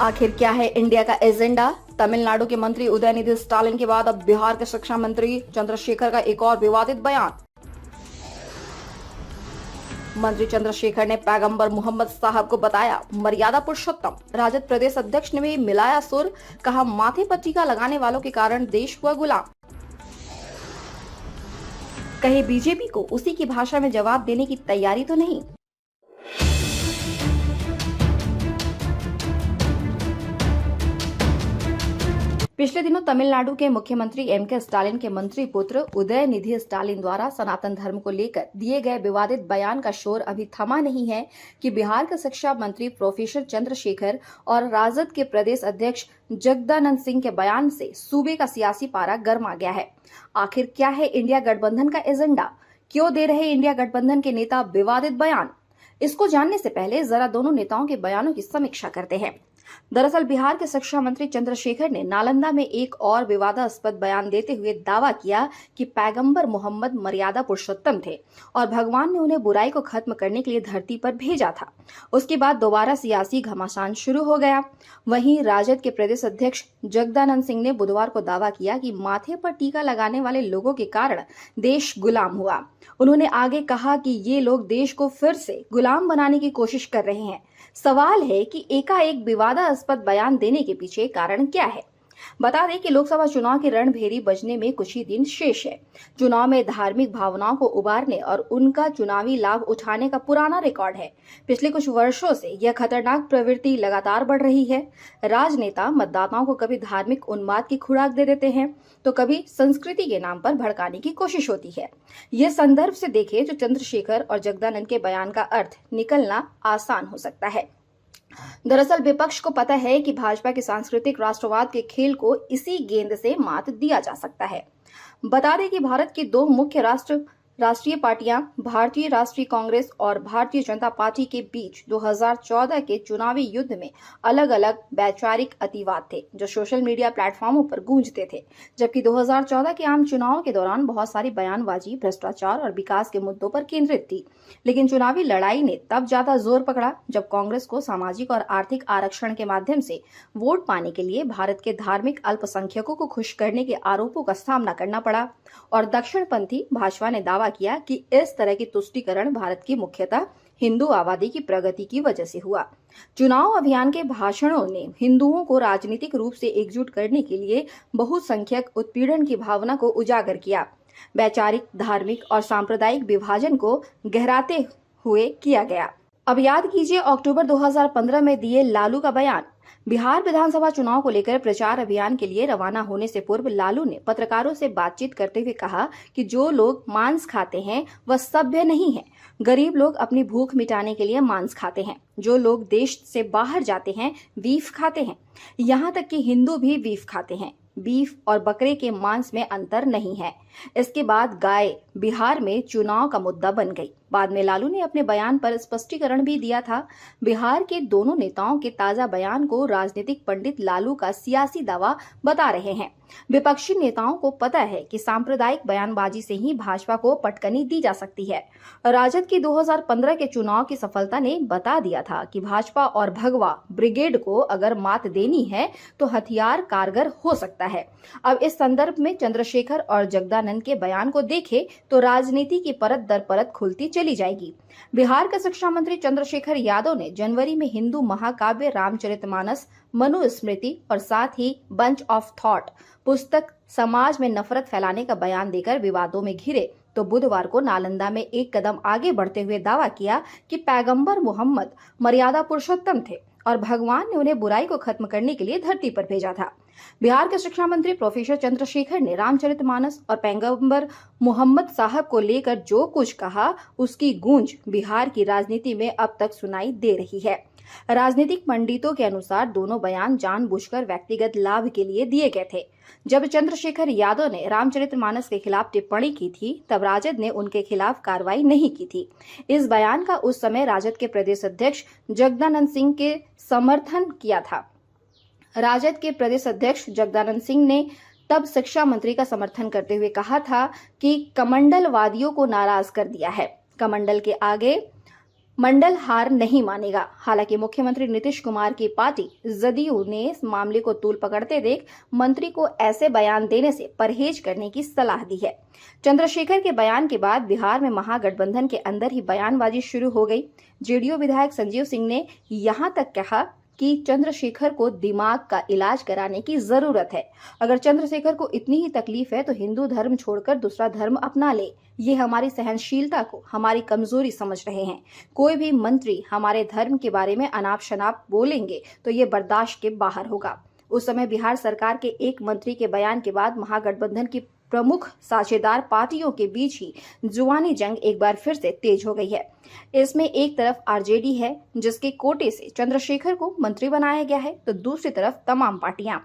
आखिर क्या है इंडिया का एजेंडा? तमिलनाडु के मंत्री उदयनिधि स्टालिन के बाद अब बिहार के शिक्षा मंत्री चंद्रशेखर का एक और विवादित बयान। मंत्री चंद्रशेखर ने पैगंबर मोहम्मद साहब को बताया मर्यादा पुरुषोत्तम। राजद प्रदेश अध्यक्ष ने भी मिलाया सुर, कहा माथे पर टीका लगाने वालों के कारण देश हुआ गुलाम। कहे बीजेपी को उसी की भाषा में जवाब देने की तैयारी तो नहीं। पिछले दिनों तमिलनाडु के मुख्यमंत्री एम.के. स्टालिन के मंत्री पुत्र उदयनिधि स्टालिन द्वारा सनातन धर्म को लेकर दिए गए विवादित बयान का शोर अभी थमा नहीं है कि बिहार के शिक्षा मंत्री प्रोफेसर चंद्रशेखर और राजद के प्रदेश अध्यक्ष जगदानंद सिंह के बयान से सूबे का सियासी पारा गर्मा गया है। आखिर क्या है इंडिया गठबंधन का एजेंडा? क्यों दे रहे इंडिया गठबंधन के नेता विवादित बयान? इसको जानने से पहले जरा दोनों नेताओं के बयानों की समीक्षा करते हैं। दरअसल बिहार के शिक्षा मंत्री चंद्रशेखर ने नालंदा में एक और विवादास्पद बयान देते हुए दावा किया कि पैगंबर मोहम्मद मर्यादा पुरुषोत्तम थे और भगवान ने उन्हें बुराई को खत्म करने के लिए धरती पर भेजा था। उसके बाद दोबारा सियासी घमासान शुरू हो गया। वहीं राजद के प्रदेश अध्यक्ष जगदानंद सिंह ने बुधवार को दावा किया कि माथे पर टीका लगाने वाले लोगों के कारण देश गुलाम हुआ। उन्होंने आगे कहा कि ये लोग देश को फिर से गुलाम बनाने की कोशिश कर रहे हैं। सवाल है कि एकाएक विवादास्पद बयान देने के पीछे कारण क्या है? बता दें कि लोकसभा चुनाव की रणभेरी बजने में कुछ ही दिन शेष है। चुनाव में धार्मिक भावनाओं को उबारने और उनका चुनावी लाभ उठाने का पुराना रिकॉर्ड है। पिछले कुछ वर्षों से यह खतरनाक प्रवृत्ति लगातार बढ़ रही है। राजनेता मतदाताओं को कभी धार्मिक उन्माद की खुराक दे देते हैं तो कभी संस्कृति के नाम पर भड़काने की कोशिश होती है। यह संदर्भ से देखें तो चंद्रशेखर और जगदानंद के बयान का अर्थ निकलना आसान हो सकता है। दरअसल विपक्ष को पता है कि भाजपा के सांस्कृतिक राष्ट्रवाद के खेल को इसी गेंद से मात दिया जा सकता है। बता दें कि भारत की दो मुख्य राष्ट्रीय पार्टियां भारतीय राष्ट्रीय कांग्रेस और भारतीय जनता पार्टी के बीच 2014 के चुनावी युद्ध में अलग अलग वैचारिक अतिवाद थे जो सोशल मीडिया प्लेटफॉर्मों पर गूंजते थे। जबकि 2014 के आम चुनाव के दौरान बहुत सारी बयानबाजी भ्रष्टाचार और विकास के मुद्दों पर केंद्रित थी। लेकिन चुनावी लड़ाई ने तब ज्यादा जोर पकड़ा जब कांग्रेस को सामाजिक और आर्थिक आरक्षण के माध्यम से वोट पाने के लिए भारत के धार्मिक अल्पसंख्यकों को खुश करने के आरोपों का सामना करना पड़ा और दक्षिणपंथी भाजपा ने दावा किया कि इस तरह की तुष्टीकरण भारत की मुख्यतः हिंदू आबादी की प्रगति की वजह से हुआ। चुनाव अभियान के भाषणों ने हिंदुओं को राजनीतिक रूप से एकजुट करने के लिए बहुसंख्यक उत्पीड़न की भावना को उजागर किया। वैचारिक, धार्मिक और सांप्रदायिक विभाजन को गहराते हुए किया गया। अब याद कीजिए अक्टूबर 2015 में दिए लालू का बयान। बिहार विधानसभा चुनाव को लेकर प्रचार अभियान के लिए रवाना होने से पूर्व लालू ने पत्रकारों से बातचीत करते हुए कहा कि जो लोग मांस खाते हैं वह सभ्य नहीं है। गरीब लोग अपनी भूख मिटाने के लिए मांस खाते हैं। जो लोग देश से बाहर जाते हैं बीफ खाते हैं। यहाँ तक कि हिंदू भी बीफ खाते हैं। बीफ और बकरे के मांस में अंतर नहीं है। इसके बाद गाय बिहार में चुनाव का मुद्दा बन गई। बाद में लालू ने अपने बयान पर स्पष्टीकरण भी दिया था। बिहार के दोनों नेताओं के ताजा बयान को राजनीतिक पंडित लालू का सियासी दावा बता रहे हैं। विपक्षी नेताओं को पता है कि सांप्रदायिक बयानबाजी से ही भाजपा को पटकनी दी जा सकती है। राजद की 2015 के चुनाव की सफलता ने बता दिया था कि भाजपा और भगवा ब्रिगेड को अगर मात देनी है तो हथियार कारगर हो सकता है। अब इस संदर्भ में चंद्रशेखर और जगदानंद के बयान को देखें तो राजनीति की परत दर परत खुलती चली जाएगी। बिहार के शिक्षा मंत्री चंद्रशेखर यादव ने जनवरी में हिंदू महाकाव्य रामचरितमानस, मनुस्मृति और साथ ही बंच ऑफ थॉट पुस्तक समाज में नफरत फैलाने का बयान देकर विवादों में घिरे तो बुधवार को नालंदा में एक कदम आगे बढ़ते हुए दावा किया कि पैगंबर मोहम्मद मर्यादा पुरुषोत्तम थे और भगवान ने उन्हें बुराई को खत्म करने के लिए धरती पर भेजा था। बिहार के शिक्षा मंत्री प्रोफेसर चंद्रशेखर ने रामचरितमानस और पैगंबर मोहम्मद साहब को लेकर जो कुछ कहा उसकी गूंज बिहार की राजनीति में अब तक सुनाई दे रही है। राजनीतिक पंडितों के अनुसार दोनों बयान जानबूझकर व्यक्तिगत लाभ के लिए दिए गए थे। जब चंद्रशेखर यादव ने रामचरितमानस के खिलाफ टिप्पणी की थी तब राजद ने उनके खिलाफ कार्रवाई नहीं की थी। इस बयान का उस समय राजद के प्रदेश अध्यक्ष जगदानंद सिंह के समर्थन किया था। राजद के प्रदेश अध्यक्ष जगदानंद सिंह ने तब शिक्षा मंत्री का समर्थन करते हुए कहा था कि कमंडलवादियों को नाराज कर दिया है। कमंडल के आगे मंडल हार नहीं मानेगा। हालांकि मुख्यमंत्री नीतीश कुमार की पार्टी जदयू ने इस मामले को तूल पकड़ते देख मंत्री को ऐसे बयान देने से परहेज करने की सलाह दी है। चंद्रशेखर के बयान के बाद बिहार में महागठबंधन के अंदर ही बयानबाजी शुरू हो गई। जेडीयू विधायक संजीव सिंह ने यहां तक कहा कि चंद्रशेखर को दिमाग का इलाज कराने की जरूरत है। अगर चंद्रशेखर को इतनी ही तकलीफ है तो हिंदू धर्म छोड़कर दूसरा धर्म अपना ले। ये हमारी सहनशीलता को हमारी कमजोरी समझ रहे हैं। कोई भी मंत्री हमारे धर्म के बारे में अनाप शनाप बोलेंगे तो ये बर्दाश्त के बाहर होगा। उस समय बिहार सरकार के एक मंत्री के बयान के बाद महागठबंधन की प्रमुख साझेदार पार्टियों के बीच ही जुबानी जंग एक बार फिर से तेज हो गई है। इसमें एक तरफ आरजेडी है जिसके कोटे से चंद्रशेखर को मंत्री बनाया गया है, तो दूसरी तरफ तमाम पार्टियां।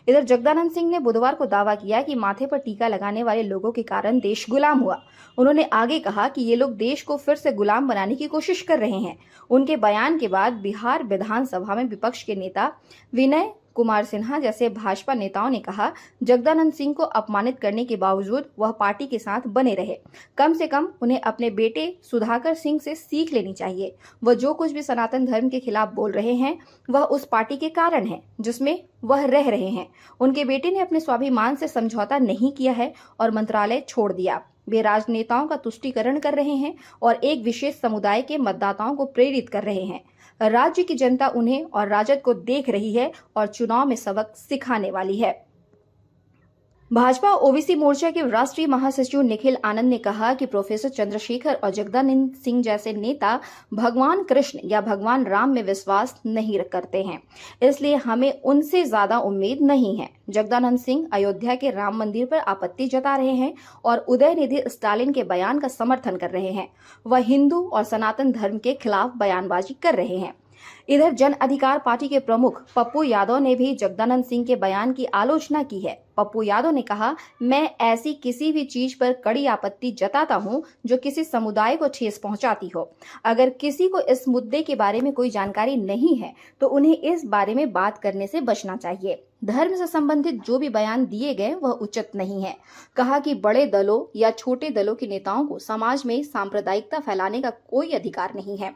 इधर जगदानंद सिंह ने बुधवार को दावा किया कि माथे पर टीका लगाने वाले लोगों के कारण देश गुलाम हुआ। उन्होंने आगे कहा कि ये लोग देश को फिर से गुलाम बनाने की कोशिश कर रहे हैं। उनके बयान के बाद बिहार विधानसभा में विपक्ष के नेता विनय कुमार सिन्हा जैसे भाजपा नेताओं ने कहा, जगदानंद सिंह को अपमानित करने के बावजूद वह पार्टी के साथ बने रहे। कम से कम उन्हें अपने बेटे सुधाकर सिंह से सीख लेनी चाहिए। वह जो कुछ भी सनातन धर्म के खिलाफ बोल रहे हैं वह उस पार्टी के कारण है जिसमें वह रह रहे हैं। उनके बेटे ने अपने स्वाभिमान से समझौता नहीं किया है और मंत्रालय छोड़ दिया। वे राजनेताओं का तुष्टीकरण कर रहे हैं और एक विशेष समुदाय के मतदाताओं को प्रेरित कर रहे हैं। राज्य की जनता उन्हें और राजद को देख रही है और चुनाव में सबक सिखाने वाली है। भाजपा ओबीसी मोर्चा के राष्ट्रीय महासचिव निखिल आनंद ने कहा कि प्रोफेसर चंद्रशेखर और जगदानंद सिंह जैसे नेता भगवान कृष्ण या भगवान राम में विश्वास नहीं करते हैं, इसलिए हमें उनसे ज्यादा उम्मीद नहीं है। जगदानंद सिंह अयोध्या के राम मंदिर पर आपत्ति जता रहे हैं और उदयनिधि स्टालिन के बयान का समर्थन कर रहे हैं। वह हिंदू और सनातन धर्म के खिलाफ बयानबाजी कर रहे हैं। इधर जन अधिकार पार्टी के प्रमुख पप्पू यादव ने भी जगदानंद सिंह के बयान की आलोचना की है। पप्पू यादव ने कहा, मैं ऐसी किसी भी चीज पर कड़ी आपत्ति जताता हूं जो किसी समुदाय को ठेस पहुंचाती हो। अगर किसी को इस मुद्दे के बारे में कोई जानकारी नहीं है तो उन्हें इस बारे में बात करने से बचना चाहिए। धर्म से संबंधित जो भी बयान दिए गए वह उचित नहीं है। कहा कि बड़े दलों या छोटे दलों के नेताओं को समाज में सांप्रदायिकता फैलाने का कोई अधिकार नहीं है।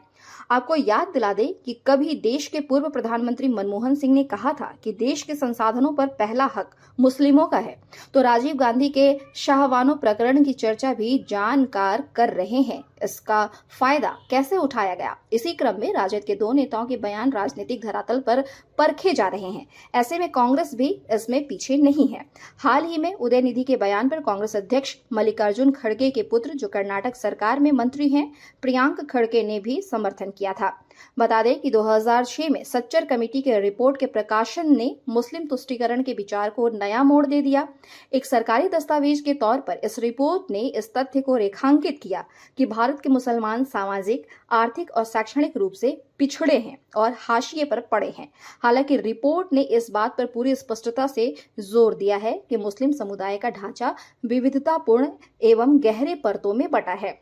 आपको याद दिला दें कि कभी देश के पूर्व प्रधानमंत्री मनमोहन सिंह ने कहा था कि देश के संसाधनों पर पहला हक मुस्लिमों का है, तो राजीव गांधी के शाहबानो प्रकरण की चर्चा भी जानकार कर रहे हैं। इसका फायदा कैसे उठाया गया? इसी क्रम में राजद के दो नेताओं के बयान राजनीतिक धरातल पर परखे जा रहे हैं। ऐसे में कांग्रेस भी इसमें पीछे नहीं है। हाल ही में उदयनिधि के बयान पर कांग्रेस अध्यक्ष मल्लिकार्जुन खड़गे के पुत्र जो कर्नाटक सरकार में मंत्री हैं, प्रियांक खड़गे ने भी समर्थन किया था। बता दें कि 2006 में सच्चर कमेटी के रिपोर्ट के प्रकाशन ने मुस्लिम तुष्टीकरण के विचार को नया मोड़ दे दिया। एक सरकारी दस्तावेज के तौर पर इस रिपोर्ट ने इस तथ्य को रेखांकित किया कि भारत के मुसलमान सामाजिक, आर्थिक और शैक्षणिक रूप से पिछड़े हैं और हाशिए पर पड़े हैं। हालांकि रिपोर्ट ने इस बात पर पूरी स्पष्टता से जोर दिया है कि मुस्लिम समुदाय का ढांचा विविधतापूर्ण एवं गहरे परतों में बटा है।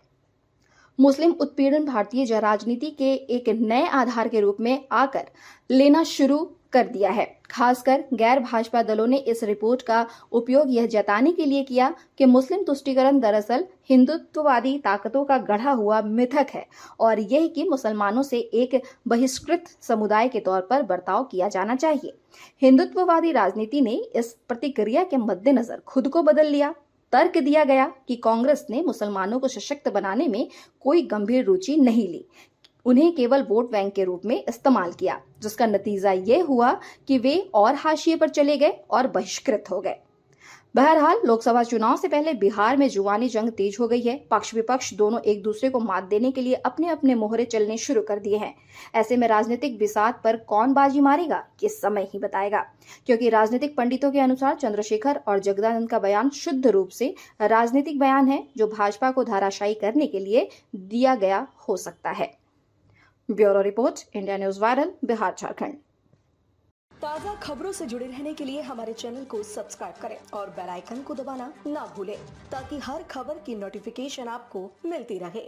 मुस्लिम उत्पीड़न भारतीय राजनीति के एक नए आधार के रूप में आकर लेना शुरू कर दिया है। खासकर गैर भाजपा दलों ने इस रिपोर्ट का उपयोग यह जताने के लिए किया कि मुस्लिम तुष्टीकरण दरअसल हिंदुत्ववादी ताकतों का गढ़ा हुआ मिथक है और यह कि मुसलमानों से एक बहिष्कृत समुदाय के तौर पर बर्ताव किया जाना चाहिए। हिंदुत्ववादी राजनीति ने इस प्रतिक्रिया के मद्देनजर खुद को बदल लिया। तर्क दिया गया कि कांग्रेस ने मुसलमानों को सशक्त बनाने में कोई गंभीर रुचि नहीं ली, उन्हें केवल वोट बैंक के रूप में इस्तेमाल किया, जिसका नतीजा ये हुआ कि वे और हाशिए पर चले गए और बहिष्कृत हो गए। बहरहाल लोकसभा चुनाव से पहले बिहार में जुबानी जंग तेज हो गई है। पक्ष विपक्ष दोनों एक दूसरे को मात देने के लिए अपने अपने मोहरे चलने शुरू कर दिए हैं। ऐसे में राजनीतिक बिसात पर कौन बाजी मारेगा ये समय ही बताएगा, क्योंकि राजनीतिक पंडितों के अनुसार चंद्रशेखर और जगदानंद का बयान शुद्ध रूप से राजनीतिक बयान है जो भाजपा को धाराशायी करने के लिए दिया गया हो सकता है। Bureau report, India news viral, Bihar Jharkhand. ताज़ा खबरों से जुड़े रहने के लिए हमारे चैनल को सब्सक्राइब करें और बेल आइकन को दबाना ना भूलें ताकि हर खबर की नोटिफिकेशन आपको मिलती रहे।